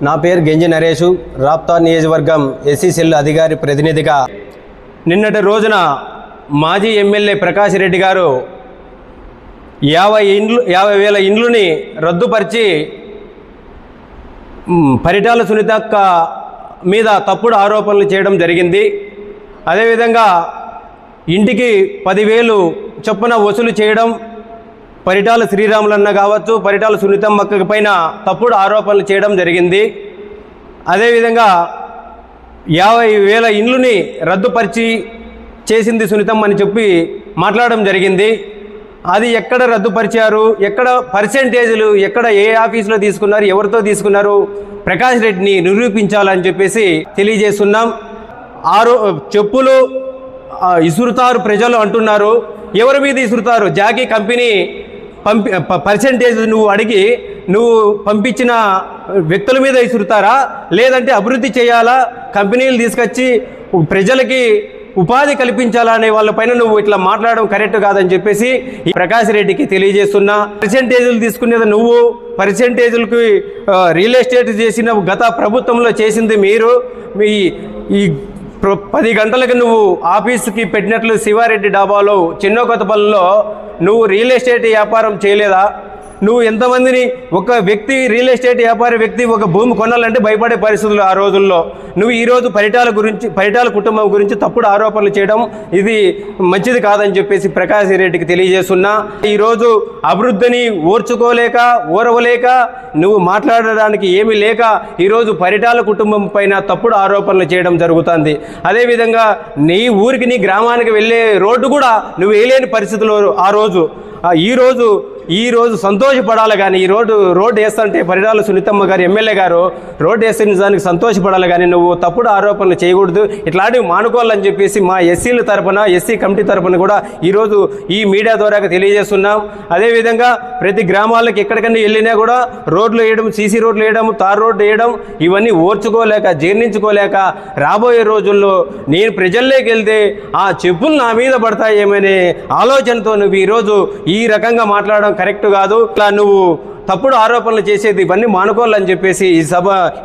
నా పేరు గెంజి నరేషు, రాప్తా నియోజకవర్గం ఎస్సీ సెల్ అధికారి ప్రతినిధిగా. నిన్నటి రోజున మాజీ ఎమ్మెల్యే ప్రకాష్ రెడ్డి గారు 50,000 ఇండ్లుని రద్దుపరిచి పరిటాల సునీతక్క మీద తప్పుడు ఆరోపణలు చేయడం జరిగింది. అదేవిధంగా ఇంటికి 10,000 చొప్పున వసూలు చేయడం, పరిటాల శ్రీరాములన్న కావచ్చు, పరిటాల సునీతమ్మక్క పైన తప్పుడు ఆరోపణలు చేయడం జరిగింది. అదేవిధంగా 50,000 ఇండ్లుని రద్దుపరిచి చేసింది సునీతమ్మ అని చెప్పి మాట్లాడడం జరిగింది. అది ఎక్కడ రద్దుపరిచారు, ఎక్కడ పర్సెంటేజీలు, ఎక్కడ ఏ ఆఫీసులో తీసుకున్నారు, ఎవరితో తీసుకున్నారు, ప్రకాష్ రెడ్డిని నిరూపించాలని చెప్పేసి తెలియజేస్తున్నాం. చెప్పులు ఇసురుతారు ప్రజలు అంటున్నారు. ఎవరి మీద ఇసురుతారు? జాకీ కంపెనీ పర్సెంటేజ్ నువ్వు అడిగి నువ్వు పంపించిన వ్యక్తుల మీద ఇసురుతారా, లేదంటే అభివృద్ధి చేయాలా, కంపెనీలు తీసుకొచ్చి ప్రజలకి ఉపాధి కల్పించాలా అనే వాళ్ళపైన నువ్వు ఇట్లా మాట్లాడడం కరెక్ట్ కాదని చెప్పేసి ప్రకాష్ రెడ్డికి తెలియజేస్తున్నా. పర్సెంటేజీలు తీసుకునేది నువ్వు, పర్సెంటేజీలకి రియల్ ఎస్టేట్ చేసిన గత ప్రభుత్వంలో చేసింది మీరు. ఈ 10 గంటలకు నువ్వు ఆఫీస్కి పెట్టినట్లు శివారెడ్డి డాబాలో చిన్న కొత్తపల్లిలో నువ్వు రియల్ ఎస్టేట్ వ్యాపారం చేయలేదా? నువ్వు ఎంతమందిని, ఒక వ్యక్తి రియల్ ఎస్టేట్ వ్యాపార వ్యక్తి ఒక భూమి కొనాలంటే భయపడే పరిస్థితులు ఆ రోజుల్లో. నువ్వు ఈరోజు పరిటాల కుటుంబం గురించి తప్పుడు ఆరోపణలు చేయడం ఇది మంచిది కాదని చెప్పేసి ప్రకాష్ రెడ్డికి తెలియజేస్తున్నా. ఈరోజు అభివృద్ధిని ఓర్వలేక నువ్వు మాట్లాడడానికి ఏమీ లేక ఈరోజు పరిటాల కుటుంబం పైన తప్పుడు ఆరోపణలు చేయడం జరుగుతుంది. అదేవిధంగా నీ ఊరికి, నీ గ్రామానికి వెళ్ళే రోడ్డు కూడా నువ్వు వేయలేని పరిస్థితులు ఈ రోజు సంతోషపడాలి. కానీ ఈ రోడ్డు వేస్తుంటే పరిటాల సునీతమ్మ గారు ఎమ్మెల్యే గారు రోడ్డు వేస్తే నిజానికి సంతోషపడాలి. కానీ నువ్వు తప్పుడు ఆరోపణలు చేయకూడదు, ఇట్లాంటివి మానుకోవాలని చెప్పేసి మా ఎస్సీల తరపున, ఎస్సీ కమిటీ తరపున కూడా ఈరోజు ఈ మీడియా ద్వారా తెలియజేస్తున్నాం. అదేవిధంగా ప్రతి గ్రామాలకు ఎక్కడికన్నా వెళ్ళినా కూడా రోడ్లు వేయడం, సీసీ రోడ్లు వేయడం, తార్ రోడ్డు వేయడం ఇవన్నీ ఓర్చుకోలేక, జీర్ణించుకోలేక రాబోయే రోజుల్లో నేను ప్రజల్లోకి వెళ్తే ఆ చెప్పులు నా మీద పడతాయేమనే ఆలోచనతో నువ్వు ఈరోజు ఈ రకంగా మాట్లాడడం కరెక్ట్ కాదు. ఇట్లా నువ్వు తప్పుడు ఆరోపణలు చేసేది ఇవన్నీ మానుకోవాలని చెప్పేసి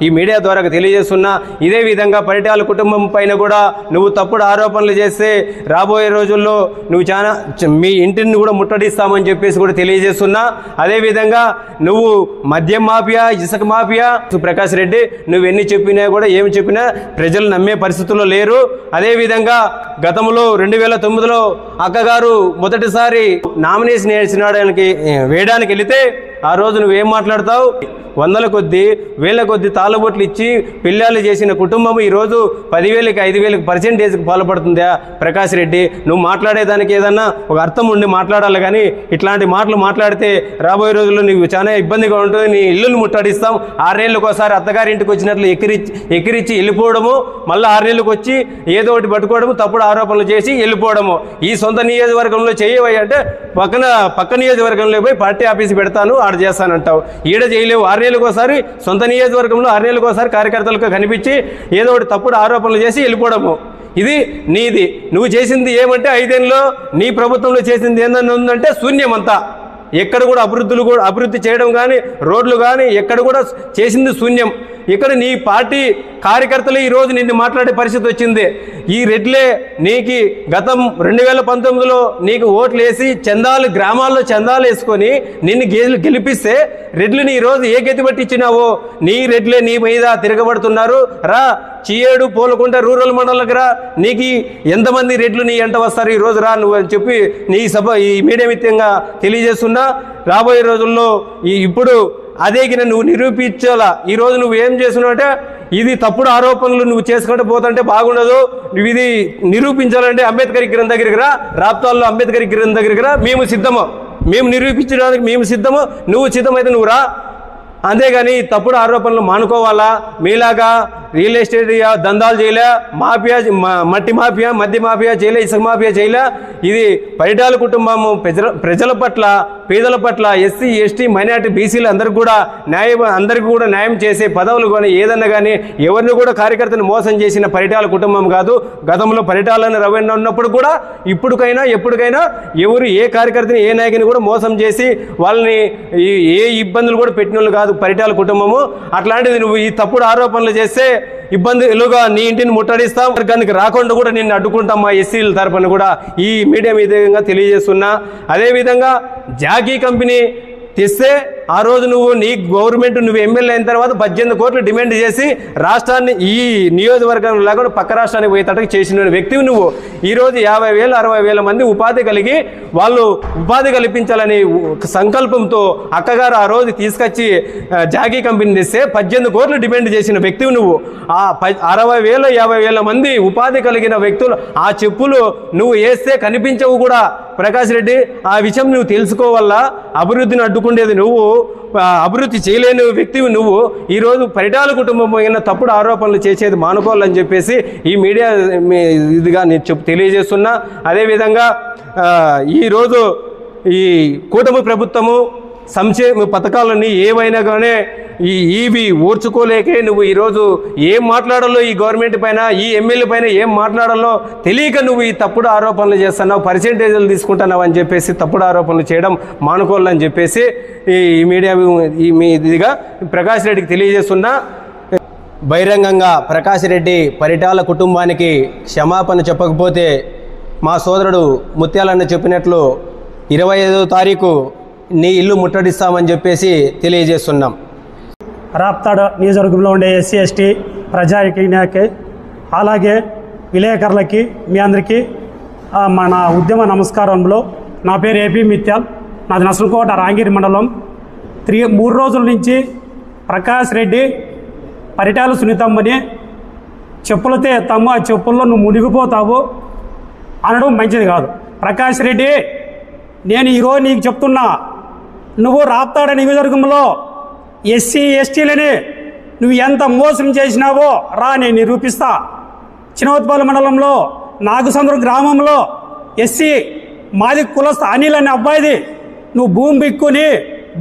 ఈ మీడియా ద్వారా తెలియజేస్తున్నా. ఇదే విధంగా పరిటాల కుటుంబం పైన కూడా నువ్వు తప్పుడు ఆరోపణలు చేస్తే రాబోయే రోజుల్లో నువ్వు మీ ఇంటిని కూడా ముట్టడిస్తామని చెప్పేసి కూడా తెలియజేస్తున్నా. అదేవిధంగా నువ్వు మద్యం మాఫియా, ఇసుక మాఫియా, ప్రకాష్ రెడ్డి నువ్వు ఎన్ని చెప్పినా కూడా ఏమి చెప్పినా ప్రజలు నమ్మే పరిస్థితుల్లో లేరు. అదేవిధంగా గతంలో 2009లో అక్కగారు మొదటిసారి నామినేషన్ వేయడానికి వెళితే ఆ రోజు నువ్వేం మాట్లాడతావు? 100ల కొద్దీ 1000 కొద్దీ తాళబొట్లు ఇచ్చి పిల్లలు చేసిన కుటుంబం ఈరోజు 10,000కి 5,000కి పర్సెంటేజ్కి పాల్పడుతుందా? ప్రకాష్ రెడ్డి నువ్వు మాట్లాడేదానికి ఏదన్నా ఒక అర్థం ఉండి మాట్లాడాలి. కానీ ఇట్లాంటి మాటలు మాట్లాడితే రాబోయే రోజుల్లో నీకు చాలా ఇబ్బందిగా ఉంటుంది. నీ ఇల్లును ముట్టడిస్తాం. 6 నెలలకు ఒకసారి అత్తగారింటికి వచ్చినట్లు ఎక్కిరిచ్చి వెళ్ళిపోవడము, మళ్ళీ 6 నెలలకు వచ్చి ఏదో ఒకటి పట్టుకోవడము, తప్పుడు ఆరోపణలు చేసి వెళ్ళిపోవడము. ఈ సొంత నియోజకవర్గంలో చేయవై అంటే పక్క నియోజకవర్గంలో పోయి పార్టీ ఆఫీస్ పెడతాను, ఆడ చేస్తానంటావు. ఈడ చేయలేవు. 6 నెలలకు ఒకసారి సొంత నియోజకవర్గంలో 6 నెలలకు ఒకసారి కార్యకర్తలకు కనిపించి ఏదో ఒకటి తప్పుడు ఆరోపణలు చేసి వెళ్ళిపోవడము. ఇది నీది. నువ్వు చేసింది ఏమంటే 5 ఏళ్ళలో నీ ప్రభుత్వంలో చేసింది ఏందని ఉందంటే శూన్యమంతా. ఎక్కడ కూడా అభివృద్ధి చేయడం కానీ, రోడ్లు కానీ ఎక్కడ కూడా చేసింది శూన్యం. ఇక్కడ నీ పార్టీ కార్యకర్తలు ఈరోజు నిన్ను మాట్లాడే పరిస్థితి వచ్చింది. ఈ రెడ్లే నీకు గతం 2019లో నీకు ఓట్లు వేసి గ్రామాల్లో చందాలు వేసుకొని నిన్ను గెలిపిస్తే రెడ్లని ఈరోజు ఏ గతి పట్టించినావో నీ రెడ్లే నీ మీద తిరగబడుతున్నారు. చియేడు పోలకుంట రూరల్ మండలకు రా, నీకు ఎంతమంది రెడ్లు నీ ఎంట వస్తారు ఈరోజు రా నువ్వు అని చెప్పి ఈ మీడియా మిత్యంగా తెలియజేస్తున్నా. రాబోయే రోజుల్లో ఇప్పుడు అదేగిన నువ్వు నిరూపించాలా. ఈరోజు నువ్వు ఏం చేస్తున్నావంటే ఇది తప్పుడు ఆరోపణలు నువ్వు చేసుకుంటూ పోతుంటే బాగుండదు. నువ్వు ఇది నిరూపించాలంటే అంబేద్కర్ విగ్రహం దగ్గరికి రా, రాప్తాల్లో అంబేద్కర్ విగ్రహం దగ్గరికి రా. మేము నిరూపించడానికి మేము సిద్ధము. నువ్వు సిద్ధమైతే నువ్వు రా. అంతేగాని తప్పుడు ఆరోపణలు మానుకోవాలా. మీలాగా రియల్ ఎస్టేట్ దందాలు చేయలే, మాఫియా మట్టి మాఫియా, మద్య మాఫియా చేయలే, ఇసుక మాఫియా చేయలే. ఇది పరిటాల కుటుంబము ప్రజల పట్ల, పేదల పట్ల, ఎస్సీ ఎస్టీ మైనార్టీ బీసీలు అందరికీ కూడా న్యాయం చేసే పదవులు కానీ ఏదన్నా కానీ ఎవరిని కూడా కార్యకర్తను మోసం చేసిన పరిటాల కుటుంబం కాదు. గతంలో పరిటాలని రవణ ఉన్నప్పుడు కూడా ఇప్పటికైనా ఎప్పటికైనా ఎవరు ఏ కార్యకర్తని ఏ నాయకుని కూడా మోసం చేసి వాళ్ళని ఏ ఇబ్బందులు కూడా పెట్టిన వాళ్ళు కాదు పరిటాల కుటుంబము. అట్లాంటిది నువ్వు ఈ తప్పుడు ఆరోపణలు చేస్తే ఇబ్బందులుగా నీ ఇంటిని ముట్టడిస్తాం, వర్గానికి రాకుండా కూడా నిన్ను అడ్డుకుంటాం మా ఎస్సీల తరపున కూడా ఈ మీడియా విధంగా తెలియజేస్తున్నా. అదేవిధంగా జాకీ కంపెనీ తెస్తే ఆ రోజు నీ గవర్నమెంట్ ఎమ్మెల్యే అయిన తర్వాత 18 కోట్లు డిమాండ్ చేసి రాష్ట్రాన్ని ఈ నియోజకవర్గం లేకుండా పక్క రాష్ట్రానికి పోయేటట్టు చేసిన వ్యక్తివి నువ్వు. ఈరోజు 50,000 60,000 మంది ఉపాధి కలిగి వాళ్ళు ఉపాధి కల్పించాలని సంకల్పంతో అక్కగారు ఆ రోజు తీసుకొచ్చి జాకీ కంపెనీ తెస్తే 18 కోట్లు డిమాండ్ చేసిన వ్యక్తివి నువ్వు. ఆ 60,000 50,000 మంది ఉపాధి కలిగిన వ్యక్తులు ఆ చెప్పులు నువ్వు వేస్తే కనిపించవు కూడా. ప్రకాష్ రెడ్డి, ఆ విషయం నువ్వు తెలుసుకోవాలా. అభివృద్ధిని అడ్డుకుండేది నువ్వు, అభివృద్ధి చేయలేని వ్యక్తివి నువ్వు. ఈరోజు పరిటాల కుటుంబం అయిన తప్పుడు ఆరోపణలు చేసేది మానుకోవాలని చెప్పేసి ఈ మీడియా ఇదిగా నేను తెలియజేస్తున్నా. అదేవిధంగా ఈరోజు ఈ కూటమి ప్రభుత్వము సంక్షేమ పథకాలన్నీ ఏవైనా కానీ ఇవి ఓర్చుకోలేకే నువ్వు ఈరోజు ఏం మాట్లాడాలో ఈ గవర్నమెంట్ పైన, ఈ ఎమ్మెల్యే పైన ఏం మాట్లాడాలో తెలియక నువ్వు ఈ తప్పుడు ఆరోపణలు చేస్తున్నావు, పర్సెంటేజ్లు తీసుకుంటున్నావు అని చెప్పేసి తప్పుడు ఆరోపణలు చేయడం మానుకోవాలని చెప్పేసి ఈ మీడియా మీ ఇదిగా ప్రకాష్ రెడ్డికి తెలియజేస్తున్నా. బహిరంగంగా ప్రకాష్ రెడ్డి పరిటాల కుటుంబానికి క్షమాపణ చెప్పకపోతే మా సోదరుడు ముత్యాలన్న చెప్పినట్లు 25వ తారీఖు నీ ఇల్లు ముట్టడిస్తామని చెప్పేసి తెలియజేస్తున్నాం. రాప్తాడ్ నియోజకవర్గంలో ఉండే ఎస్సీ ఎస్టీ ప్రజాకి అలాగే విలేకరులకి మీ అందరికీ మన ఉద్యమ నమస్కారంలో. నా పేరు ఏపీ మిత్యాల్, నాది నసలకోట రాంగిరి మండలం. 3 రోజుల నుంచి ప్రకాష్ రెడ్డి పరిటాల సునీతమ్మని చెప్పులతో ఎత్తాము, ఆ చెప్పుల్లో నువ్వు మునిగిపోతావు అనడం మంచిది కాదు. ప్రకాష్ రెడ్డి, నేను ఈరోజు నీకు చెప్తున్నా, నువ్వు రాప్తాడ నియోజకవర్గంలో ఎస్సీ ఎస్టీలని నువ్వు ఎంత మోసం చేసినావో రా, నేను నిరూపిస్తా. చినవత్పాల మండలంలో నాగసంద్రం గ్రామంలో ఎస్సీ మాది కులస్థ అనిల్ అనే అబ్బాయిది నువ్వు భూమి బిక్కుని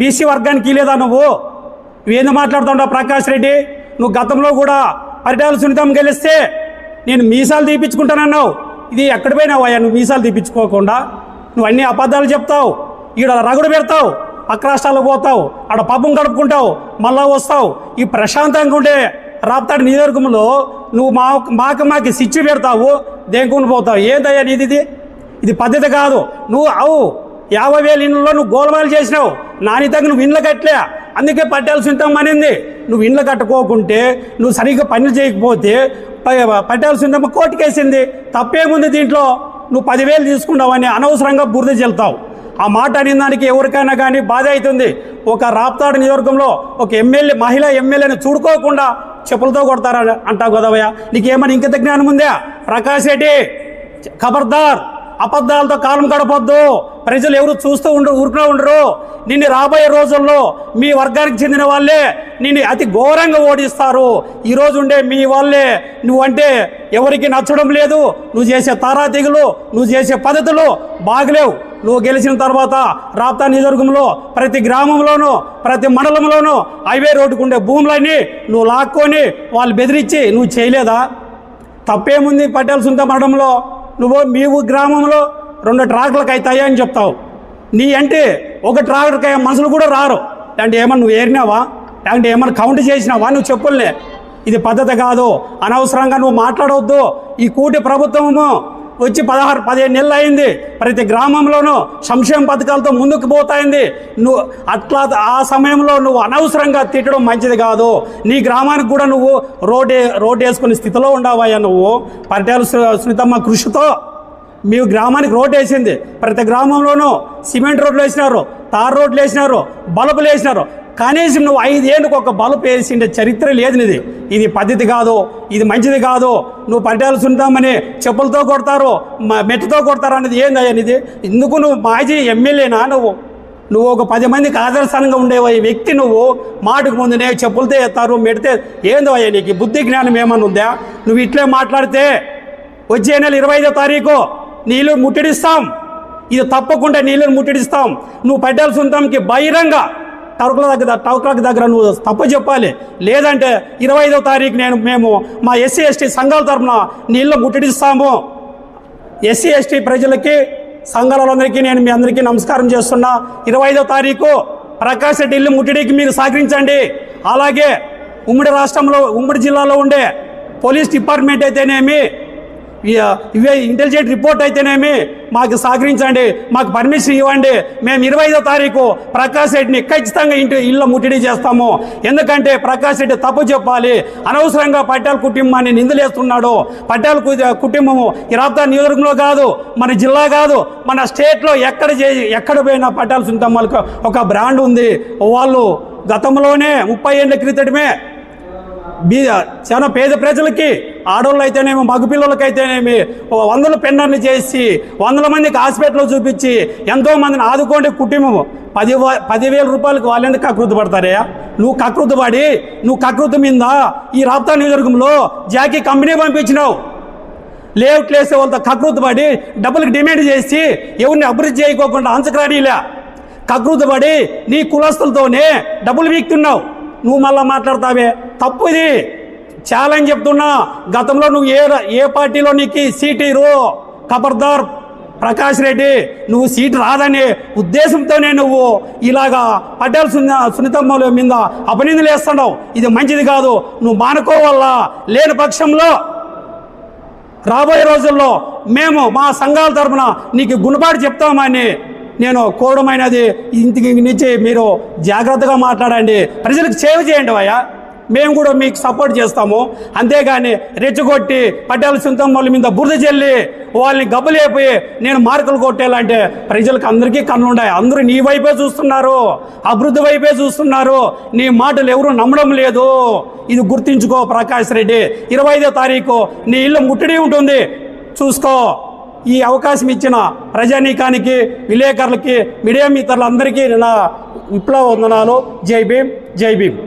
బీసీ వర్గానికి లేదా నువ్వేందుకు మాట్లాడుతుంటావు ప్రకాష్ రెడ్డి? నువ్వు గతంలో కూడా పరిటాల సునీతమ్మ గెలిస్తే నేను మీసాలు తీపించుకుంటానన్నావు. ఇది ఎక్కడ పోయినావు అయ్యా? నువ్వు మీసాలు తీపించుకోకుండా నువ్వు అన్ని అబద్ధాలు చెప్తావు, ఈడ రగుడు పెడతావు, పక్క రాష్ట్రాలకు పోతావు, ఆడ పబ్బం గడుపుకుంటావు, మళ్ళా వస్తావు. ఈ ప్రశాంతంగా ఉండే రాప్తాడు నియోజకవర్గంలో నువ్వు మాకు సిచ్చి పెడతావు, దేనికొని పోతావు. ఏందయ్యా నీది? ఇది పద్ధతి కాదు. నువ్వు 50,000 ఇళ్ళలో నువ్వు గోల్మాలు చేసినావు, నాని తగ్గ నువ్వు ఇండ్లు కట్టలే, అందుకే పట్టాల్సి ఉంటాం అనింది. నువ్వు ఇండ్లు కట్టుకోకుంటే, నువ్వు సరిగ్గా పనులు చేయకపోతే పట్టాల్సి ఉంటాం కోర్టుకేసింది. తప్పేముంది దీంట్లో? నువ్వు 10,000 తీసుకున్నావని అనవసరంగా బురద చెల్తావు. ఆ మాట అనే దానికి ఎవరికైనా కానీ బాధ అవుతుంది. ఒక రాప్తాడు నియోజకవర్గంలో ఒక ఎమ్మెల్యే, మహిళా ఎమ్మెల్యేని చూడుకోకుండా చెప్పులతో కొడతారా అంటావు కదవయ్యా? నీకేమని ఇంకెంత జ్ఞానం ఉందా? ప్రకాష్ రెడ్డి, ఖబర్దార్, అబద్ధాలతో కాలం గడపొద్దు. ప్రజలు ఎవరు చూస్తూ ఊరుకునే ఉండరు. నిన్ను రాబోయే రోజుల్లో మీ వర్గానికి చెందిన వాళ్ళే నిన్ను అతి ఘోరంగా ఓడిస్తారు. ఈరోజు ఉండే మీ వాళ్ళే నువ్వంటే ఎవరికి నచ్చడం లేదు. నువ్వు చేసే తారాతిగులు, నువ్వు చేసే పద్ధతులు బాగలేవు. నువ్వు గెలిచిన తర్వాత రాప్తా నియోజకవర్గంలో ప్రతి గ్రామంలోనూ ప్రతి మండలంలోనూ హైవే రోడ్డుకు ఉండే భూములన్నీ నువ్వు లాక్కొని వాళ్ళు బెదిరించి నువ్వు చేయలేదా? తప్పేముంది పట్టేల్సి ఉంటా మండలంలో? నువ్వు మీ గ్రామంలో 2 ట్రాక్టర్లకు అవుతాయా అని చెప్తావు. నీ అంటే ఒక ట్రాక్టర్కి మనుషులు కూడా రారు. అంటే ఏమన్నా నువ్వు ఏరినావా? అంటే ఏమన్నా కౌంట్ చేసినావా? నువ్వు చెప్పులే. ఇది పద్ధతి కాదు. అనవసరంగా నువ్వు మాట్లాడవద్దు. ఈ కూటి ప్రభుత్వము వచ్చి 15 నెలలు అయింది. ప్రతి గ్రామంలోనూ సంక్షేమ పథకాలతో ముందుకు పోతాయింది. నువ్వు అట్లా ఆ సమయంలో నువ్వు అనవసరంగా తిట్టడం మంచిది కాదు. నీ గ్రామానికి కూడా నువ్వు రోడ్డు వేసుకునే స్థితిలో ఉండవయ్యా. నువ్వు పరిటాల సునీతమ్మ కృషితో మీ గ్రామానికి రోడ్డు వేసింది. ప్రతి గ్రామంలోనూ సిమెంట్ రోడ్లు వేసినారు, తార్ రోడ్లు వేసినారు, బల్బులు వేసినారు. కనీసం నువ్వు 5 ఏళ్ళకు ఒక బల్బు వేసిండే చరిత్ర లేదు నీది. ఇది పద్ధతి కాదు, ఇది మంచిది కాదు. నువ్వు పరిటాల సునీతమ్మని చెప్పులతో కొడతారు, మెట్టుతో కొడతారు అనేది ఏందయ్యా నీది? ఎందుకు నువ్వు మాజీ ఎమ్మెల్యేనా? నువ్వు ఒక 10 మందికి ఆదర్శంగా ఉండే వ్యక్తి నువ్వు మాటకు ముందునే చెప్పులతో ఎత్తారు మెడితే ఏందో అయ్యా నీకు బుద్ధి జ్ఞానం ఏమన్నా ఉందా? నువ్వు ఇట్లే మాట్లాడితే వచ్చే నెల 25వ తారీఖు నీళ్ళు ముట్టడిస్తాం. ఇది తప్పకుండా నీళ్ళని ముట్టడిస్తాం. నువ్వు పడ్డాల సుంతంకి బహిరంగ టౌక్లకు దగ్గర నువ్వు తప్పు చెప్పాలి. లేదంటే 25వ తారీఖు మేము మా ఎస్సీ ఎస్టీ సంఘాల తరఫున నీళ్ళు ముట్టడిస్తాము. ఎస్సీ ఎస్టీ ప్రజలకి సంఘాలందరికీ నేను మీ అందరికీ నమస్కారం చేస్తున్నా. 25వ తారీఖు ప్రకాష్ రెడ్డి ఇల్లు ముట్టడికి మీరు సహకరించండి. అలాగే ఉమ్మడి రాష్ట్రంలో ఉమ్మడి జిల్లాలో ఉండే పోలీస్ డిపార్ట్మెంట్ అయితేనేమి ఇవే ఇంటెలిజెంట్ రిపోర్ట్ అయితేనేమి మాకు సహకరించండి, మాకు పర్మిషన్ ఇవ్వండి. మేము 25వ తారీఖు ప్రకాష్ రెడ్డిని ఖచ్చితంగా ఇల్లు ముట్టడి చేస్తాము. ఎందుకంటే ప్రకాష్ రెడ్డి తప్పు చెప్పాలి. అనవసరంగా పట్టాల కుటుంబాన్ని నిందలేస్తున్నాడు. పట్టాల కుటుంబము ఈ రాప్తా నియోజకవర్గంలో కాదు, మన జిల్లా కాదు, మన స్టేట్లో ఎక్కడ పోయినా పట్టాల సుంతమ్మలకు ఒక బ్రాండ్ ఉంది. వాళ్ళు గతంలోనే 30 ఏళ్ల క్రితమే చాలా పేద ప్రజలకి ఆడవాళ్ళు అయితేనేమి మగపిల్లలకైతేనేమి 100 పెన్నర్లు చేసి 100 మందికి హాస్పిటల్లో చూపించి ఎంతో మందిని ఆదుకోండి. కుటుంబం 10,000 రూపాయలకు వాళ్ళు ఎందుకు కకృతి పడతారే? నువ్వు కకృతి మీద ఈ రాప్తా నియోజకవర్గంలో జాకీ కంపెనీ పంపించినావు. లేఅవుట్ వేసే వాళ్ళతో కకృతి పడి డబ్బులకు డిమాండ్ చేసి ఎవరిని అభివృద్ధి చేయకోకుండా అంచకరాడీలే కకృతి పడి నీ కులస్తులతోనే డబ్బులు వీక్తున్నావు. నువ్వు మళ్ళా మాట్లాడతావే, తప్పు ఇది. ఛాలెంజ్ చెప్తున్నా, గతంలో నువ్వు ఏ పార్టీలో నీకు సీటు ఇరు ఖబర్దార్ ప్రకాష్ రెడ్డి, నువ్వు సీటు రాదనే ఉద్దేశంతోనే నువ్వు ఇలాగా పటేల్ సునీతమ్మ మీద అపనిందలు వేస్తున్నావు. ఇది మంచిది కాదు. నువ్వు మానుకోవాలా. లేని పక్షంలో రాబోయే రోజుల్లో మేము మా సంఘాల తరఫున నీకు గుణపాటు చెప్తామని నేను కోరమైనది. ఇంటికి నుంచి మీరు జాగ్రత్తగా మాట్లాడండి, ప్రజలకు సేవ చేయండి అయ్యా. మేము కూడా మీకు సపోర్ట్ చేస్తాము. అంతేగాని రెచ్చగొట్టి పట్టాల సుంతమ్మల మీద బురద చెల్లి వాళ్ళని గబ్బలేపోయి నేను మార్కులు కొట్టేయాలంటే ప్రజలకు అందరికీ కన్నుండాయి. అందరూ నీ వైపే చూస్తున్నారు, అభివృద్ధి వైపే చూస్తున్నారు. నీ మాటలు ఎవరు నమ్మడం లేదు. ఇది గుర్తించుకో ప్రకాష్ రెడ్డి. 25వ తారీఖు నీ ఇల్లు ముట్టడి ఉంటుంది, చూసుకో. ఈ అవకాశం ఇచ్చిన ప్రజానీకానికి, విలేకరులకి, మీడియా మిత్రులందరికీ నా విప్లవ వందనాలు. జై భీమ్, జై భీమ్.